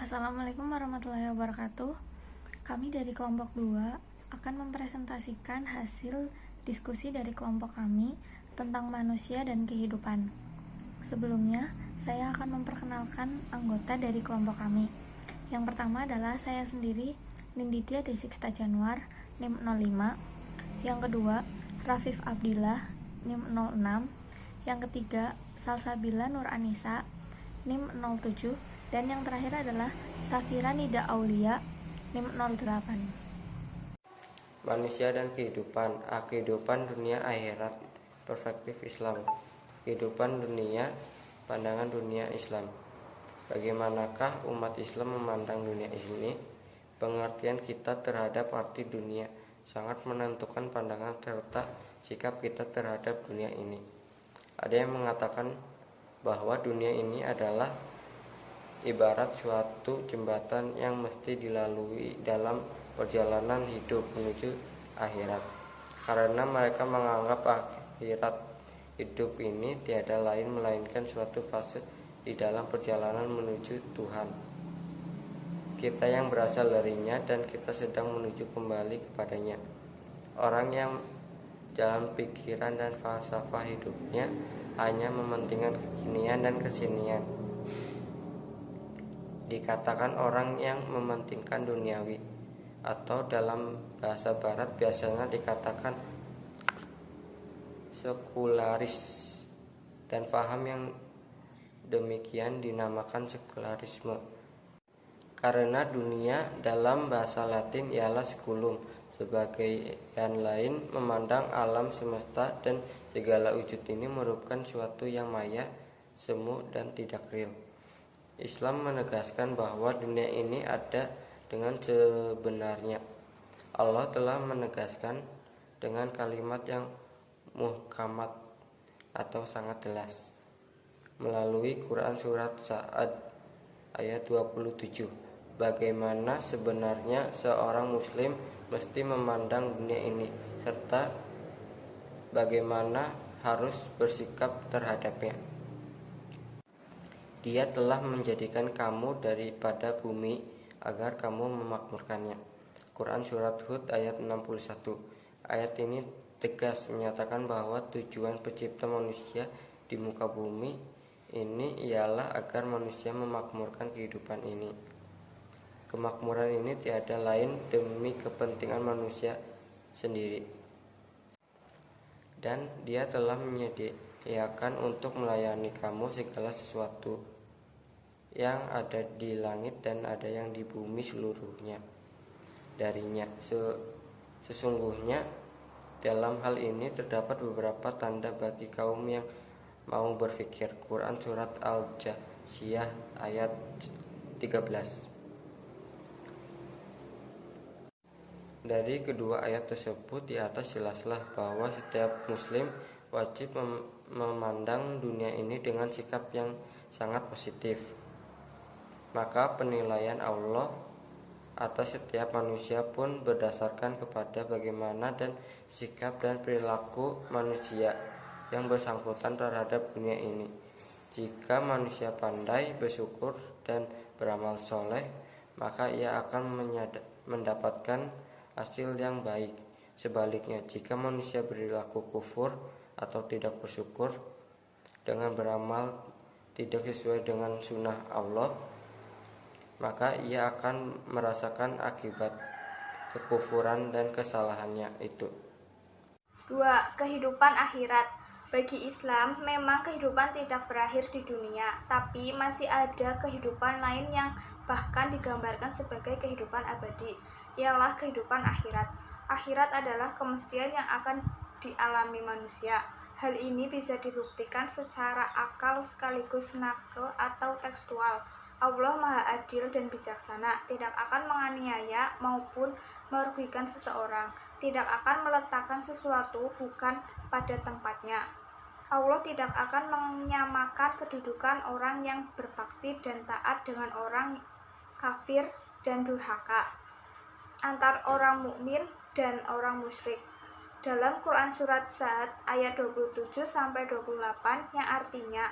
Assalamualaikum warahmatullahi wabarakatuh. Kami dari kelompok 2 akan mempresentasikan hasil diskusi dari kelompok kami tentang manusia dan kehidupan. Sebelumnya, saya akan memperkenalkan anggota dari kelompok kami. Yang pertama adalah saya sendiri, Ninditya Desiksta Januar, NIM 05. Yang kedua, Rafif Abdillah, NIM 06. Yang ketiga, Salsabila Nur Anissa, NIM 07. Dan yang terakhir adalah Safira Nida Aulia, NIM 08. Manusia dan kehidupan dunia akhirat, perspektif Islam. Kehidupan dunia, pandangan dunia Islam. Bagaimanakah umat Islam memandang dunia ini? Pengertian kita terhadap arti dunia sangat menentukan pandangan serta sikap kita terhadap dunia ini. Ada yang mengatakan bahwa dunia ini adalah ibarat suatu jembatan yang mesti dilalui dalam perjalanan hidup menuju akhirat, karena mereka menganggap akhirat hidup ini tiada lain melainkan suatu fase di dalam perjalanan menuju Tuhan kita yang berasal darinya, dan kita sedang menuju kembali kepadanya. Orang yang dalam pikiran dan falsafah hidupnya hanya mementingkan kekinian dan kesinian dikatakan orang yang mementingkan duniawi, atau dalam bahasa barat biasanya dikatakan sekularis, dan paham yang demikian dinamakan sekularisme. Karena dunia dalam bahasa Latin ialah seculum, sebagian lain memandang alam semesta dan segala wujud ini merupakan suatu yang maya, semu, dan tidak real. Islam menegaskan bahwa dunia ini ada dengan sebenarnya. Allah telah menegaskan dengan kalimat yang muhkamat atau sangat jelas melalui Quran surat Sa'ad ayat 27. Bagaimana sebenarnya seorang muslim mesti memandang dunia ini, serta bagaimana harus bersikap terhadapnya. Dia telah menjadikan kamu daripada bumi agar kamu memakmurkannya. Quran surat Hud ayat 61. Ayat ini tegas menyatakan bahwa tujuan pencipta manusia di muka bumi ini ialah agar manusia memakmurkan kehidupan ini. Kemakmuran ini tiada lain demi kepentingan manusia sendiri, dan dia telah menyediakan untuk melayani kamu segala sesuatu yang ada di langit dan ada yang di bumi seluruhnya darinya. Sesungguhnya dalam hal ini terdapat beberapa tanda bagi kaum yang mau berfikir. Quran surat Al-Jasiyah ayat 13. Dari kedua ayat tersebut di atas jelaslah bahwa setiap muslim wajib memandang dunia ini dengan sikap yang sangat positif. Maka penilaian Allah atas setiap manusia pun berdasarkan kepada bagaimana dan sikap dan perilaku manusia yang bersangkutan terhadap dunia ini. Jika manusia pandai bersyukur dan beramal soleh, maka ia akan mendapatkan hasil yang baik. Sebaliknya, jika manusia perilaku kufur atau tidak bersyukur dengan beramal tidak sesuai dengan sunnah Allah, maka ia akan merasakan akibat kekufuran dan kesalahannya itu. 2. Kehidupan akhirat. Bagi Islam, memang kehidupan tidak berakhir di dunia, tapi masih ada kehidupan lain yang bahkan digambarkan sebagai kehidupan abadi, ialah kehidupan akhirat. Akhirat adalah kemestian yang akan dialami manusia. Hal ini bisa dibuktikan secara akal sekaligus nakal atau tekstual. Allah Maha Adil dan bijaksana, tidak akan menganiaya maupun merugikan seseorang, tidak akan meletakkan sesuatu bukan pada tempatnya. Allah tidak akan menyamakan kedudukan orang yang berbakti dan taat dengan orang kafir dan durhaka, antar orang mukmin dan orang musyrik. Dalam Quran surat Sa'ad ayat 27-28 yang artinya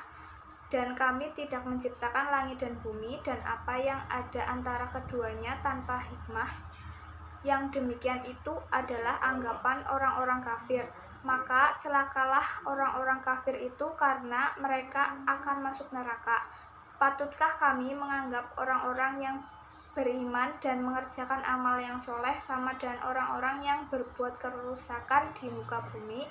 Dan kami tidak menciptakan langit dan bumi dan apa yang ada antara keduanya tanpa hikmah. Yang demikian itu adalah anggapan orang-orang kafir. Maka celakalah orang-orang kafir itu karena mereka akan masuk neraka. Patutkah kami menganggap orang-orang yang beriman dan mengerjakan amal yang soleh sama dengan orang-orang yang berbuat kerusakan di muka bumi?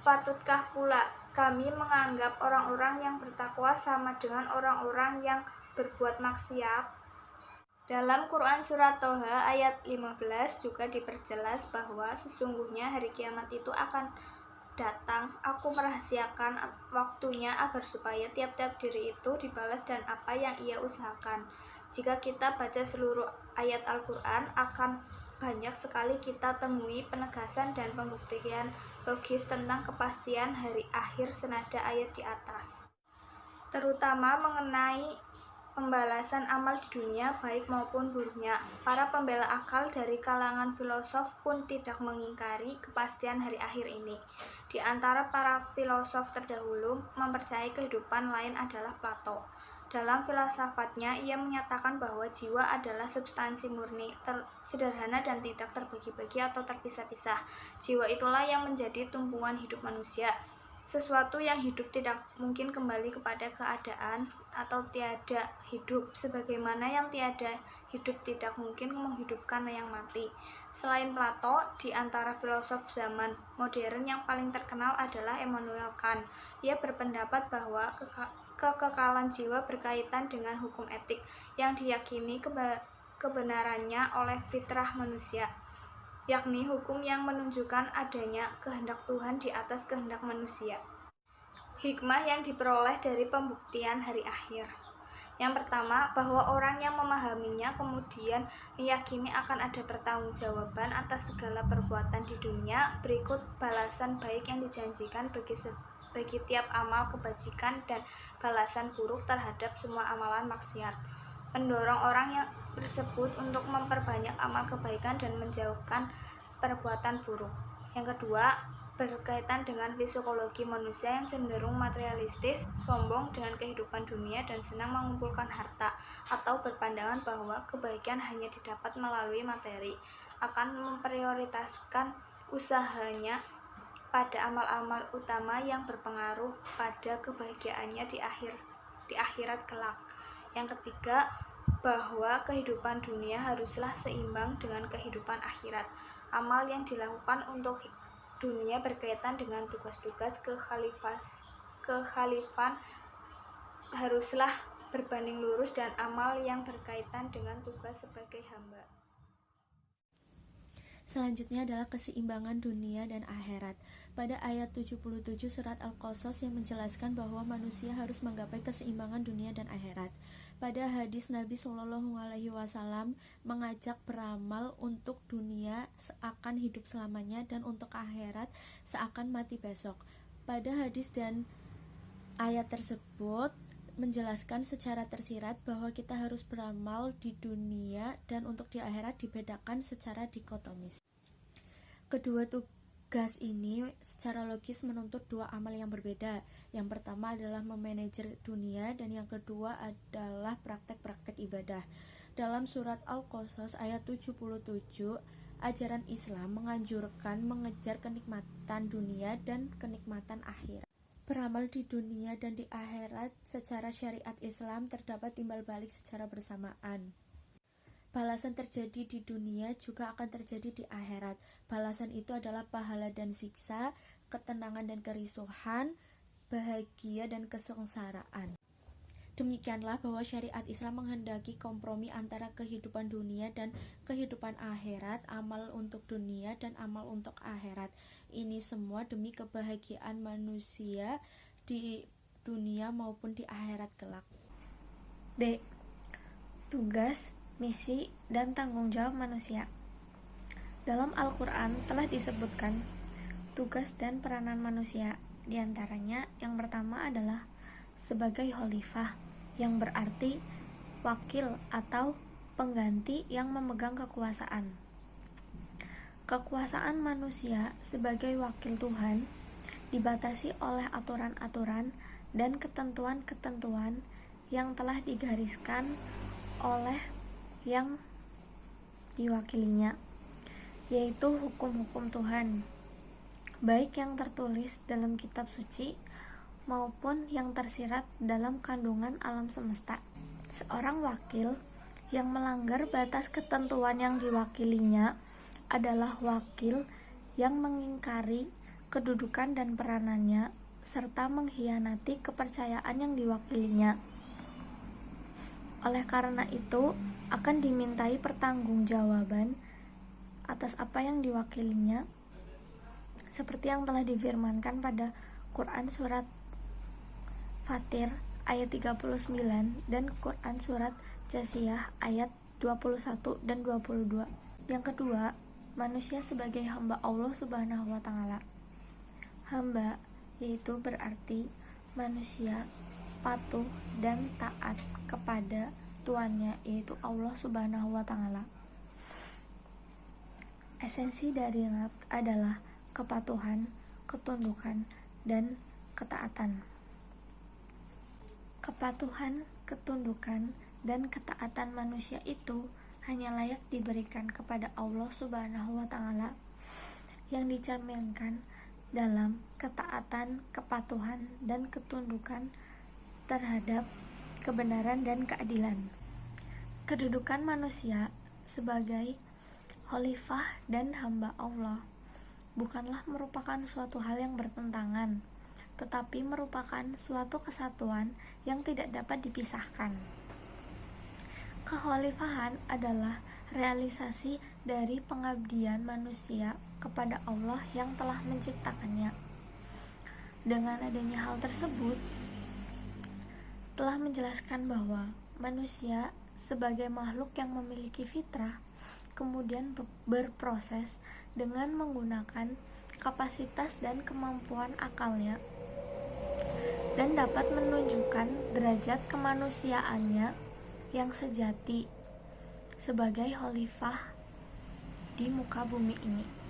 Patutkah pula kami menganggap orang-orang yang bertakwa sama dengan orang-orang yang berbuat maksiat? Dalam Quran Surat Toha ayat 15 juga diperjelas bahwa sesungguhnya hari kiamat itu akan datang. Aku merahasiakan waktunya agar supaya tiap-tiap diri itu dibalas dan apa yang ia usahakan. Jika kita baca seluruh ayat Al-Quran, akan banyak sekali kita temui penegasan dan pembuktian logis tentang kepastian hari akhir senada ayat di atas, terutama mengenai pembalasan amal di dunia baik maupun buruknya. Para pembela akal dari kalangan filosof pun tidak mengingkari kepastian hari akhir ini. Di antara para filosof terdahulu mempercayai kehidupan lain adalah Plato. Dalam filsafatnya, ia menyatakan bahwa jiwa adalah substansi murni, sederhana dan tidak terbagi-bagi atau terpisah-pisah. Jiwa itulah yang menjadi tumpuan hidup manusia. Sesuatu yang hidup tidak mungkin kembali kepada keadaan atau tiada hidup, sebagaimana yang tiada hidup tidak mungkin menghidupkan yang mati. Selain Plato, di antara filosof zaman modern yang paling terkenal adalah Immanuel Kant. Ia berpendapat bahwa kekekalan jiwa berkaitan dengan hukum etik yang diyakini kebenarannya oleh fitrah manusia, yakni hukum yang menunjukkan adanya kehendak Tuhan di atas kehendak manusia. Hikmah yang diperoleh dari pembuktian hari akhir. Yang pertama, bahwa orang yang memahaminya kemudian meyakini akan ada pertanggungjawaban atas segala perbuatan di dunia. Berikut balasan baik yang dijanjikan bagi tiap amal kebajikan dan balasan buruk terhadap semua amalan maksiat. Mendorong orang yang tersebut untuk memperbanyak amal kebaikan dan menjauhkan perbuatan buruk. Yang kedua, berkaitan dengan psikologi manusia yang cenderung materialistis, sombong dengan kehidupan dunia dan senang mengumpulkan harta, atau berpandangan bahwa kebaikan hanya didapat melalui materi, akan memprioritaskan usahanya pada amal-amal utama yang berpengaruh pada kebahagiaannya di akhirat kelak. Yang ketiga, bahwa kehidupan dunia haruslah seimbang dengan kehidupan akhirat. Amal yang dilakukan untuk dunia berkaitan dengan tugas-tugas kekhalifan haruslah berbanding lurus dan amal yang berkaitan dengan tugas sebagai hamba. Selanjutnya adalah keseimbangan dunia dan akhirat. Pada ayat 77 surat Al-Qasas yang menjelaskan bahwa manusia harus menggapai keseimbangan dunia dan akhirat. Pada hadis Nabi Shallallahu Alaihi Wasallam mengajak beramal untuk dunia seakan hidup selamanya dan untuk akhirat seakan mati besok. Pada hadis dan ayat tersebut menjelaskan secara tersirat bahwa kita harus beramal di dunia dan untuk di akhirat dibedakan secara dikotomis. Kedua tugas ini secara logis menuntut dua amal yang berbeda. Yang pertama adalah memanajer dunia dan yang kedua adalah praktek-praktek ibadah. Dalam surat Al-Qasas ayat 77, ajaran Islam menganjurkan mengejar kenikmatan dunia dan kenikmatan akhirat. Beramal di dunia dan di akhirat secara syariat Islam terdapat timbal balik secara bersamaan. Balasan terjadi di dunia juga akan terjadi di akhirat. Balasan itu adalah pahala dan siksa, ketenangan dan kerisuhan, bahagia dan kesengsaraan. Demikianlah bahwa syariat Islam menghendaki kompromi antara kehidupan dunia dan kehidupan akhirat, amal untuk dunia dan amal untuk akhirat. Ini semua demi kebahagiaan manusia di dunia maupun di akhirat kelak. D. Tugas, misi, dan tanggung jawab manusia. Dalam Al-Quran telah disebutkan tugas dan peranan manusia. Di antaranya yang pertama adalah sebagai khalifah, yang berarti wakil atau pengganti yang memegang kekuasaan. Kekuasaan manusia sebagai wakil Tuhan dibatasi oleh aturan-aturan dan ketentuan-ketentuan yang telah digariskan oleh yang diwakilinya, yaitu hukum-hukum Tuhan, baik yang tertulis dalam kitab suci maupun yang tersirat dalam kandungan alam semesta. Seorang wakil yang melanggar batas ketentuan yang diwakilinya adalah wakil yang mengingkari kedudukan dan peranannya serta mengkhianati kepercayaan yang diwakilinya. Oleh karena itu, akan dimintai pertanggungjawaban atas apa yang diwakilinya, seperti yang telah difirmankan pada Quran surat Fatir ayat 39 dan Quran surat Jasiyah ayat 21 dan 22. Yang kedua, manusia sebagai hamba Allah Subhanahu wa taala. Hamba yaitu berarti manusia patuh dan taat kepada Tuannya, yaitu Allah Subhanahu wa taala. Esensi dari adalah kepatuhan, ketundukan, dan ketaatan. Kepatuhan, ketundukan, dan ketaatan manusia itu hanya layak diberikan kepada Allah Subhanahu wa taala yang dicerminkan dalam ketaatan, kepatuhan, dan ketundukan terhadap kebenaran dan keadilan. Kedudukan manusia sebagai khalifah dan hamba Allah bukanlah merupakan suatu hal yang bertentangan, tetapi merupakan suatu kesatuan yang tidak dapat dipisahkan. Kekhalifahan adalah realisasi dari pengabdian manusia kepada Allah yang telah menciptakannya. Dengan adanya hal tersebut, telah menjelaskan bahwa manusia sebagai makhluk yang memiliki fitrah kemudian berproses dengan menggunakan kapasitas dan kemampuan akalnya dan dapat menunjukkan derajat kemanusiaannya yang sejati sebagai khalifah di muka bumi ini.